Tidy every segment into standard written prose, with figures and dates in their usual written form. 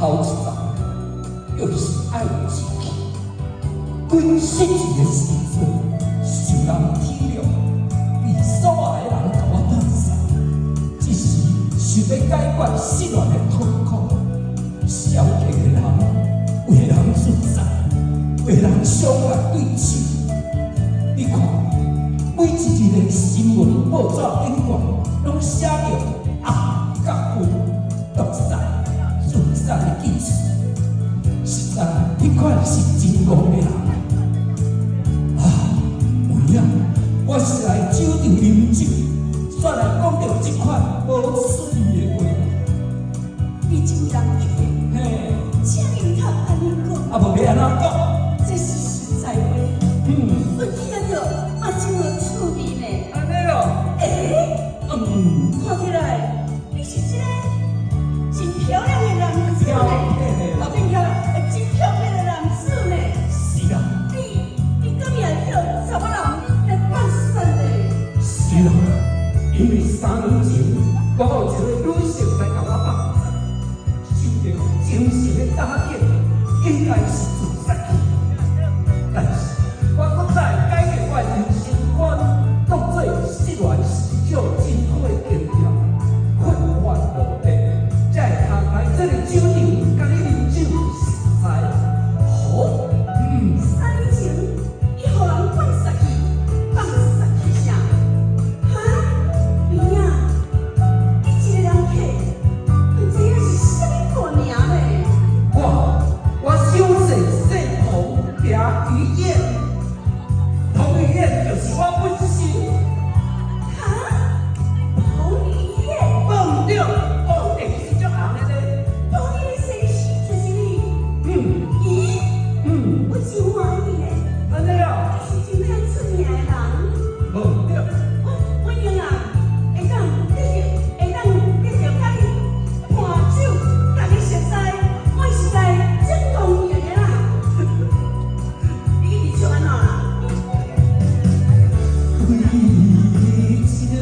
好一早，又是爱自己。阮失志的时阵，受人体谅，被所有的人甲我打散，只是想要解决失恋的痛苦。消极的人为人自在，为人伤害对手。你看，每一日的新闻报纸顶端，拢写着啊甲有独裁、自杀的记事。实在，迄款是真戆的人。啊，有影，我是来酒场饮酒，煞来讲着这款无趣的话。你真人客，嘿，请您通安尼讲，啊，无要安怎讲？这是实在话。我听着嘛真有趣味呢。安尼哦。看起来你是一个真漂亮的男子呢，后面听真漂亮的男子呢。是啊。你今日叫什么人来办事呢？是啊，因为3年前，我有一个女性来甲我放散，受到精神的打击，应该是自杀去。但是我搁再改变我的人生观，当作失恋是种真好的经验，困惑无地，才会通来这个酒场甲你饮酒实在好。3年前，你互人放杀去，放杀去啥？哈？妹啊，你一个人客，不知影是啥物大名嘞？我小姐姓彭，名于晏，彭于晏就是我本身。哈？彭于晏，对，彭电是足红的咧。彭于晏先生就是你。咦？我真欢喜嘞，安尼啊？是真歹出名的人。无对，我应啊，会当继续甲你伴酒，甲你熟悉，我实在真同意的啦。你一直唱安怎啦？为情为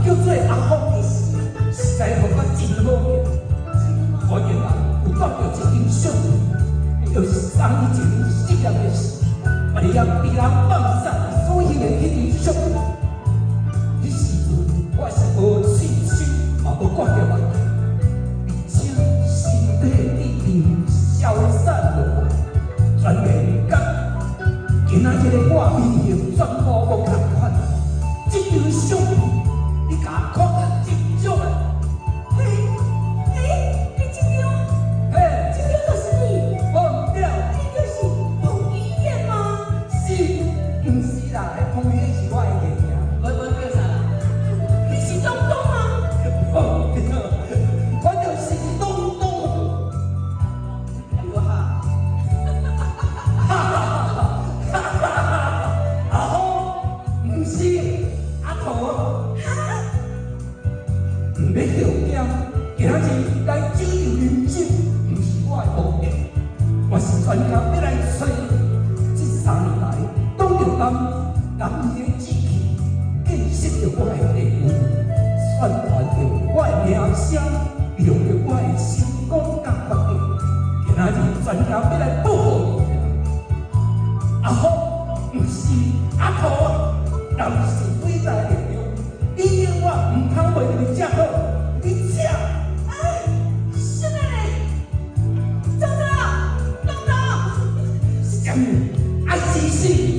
叫做阿福，实在互我真好命。我原来有遇到一件小事，就是3年前失业的事，我哋要被人放散，所以的迄件小事。迄时阵我是无信心，也无管到外地，而且身体力量消散落来，全袂觉。今仔日的我面型全部无同款，这张相片。你甲看得真少诶！你这张，这张就是你，对，你就是彭于晏吗？是，毋是啦，迄彭于晏是我的艺名，我叫啥啦？你是东东吗？对，我就是东东。哎呦哈！什么？啊，是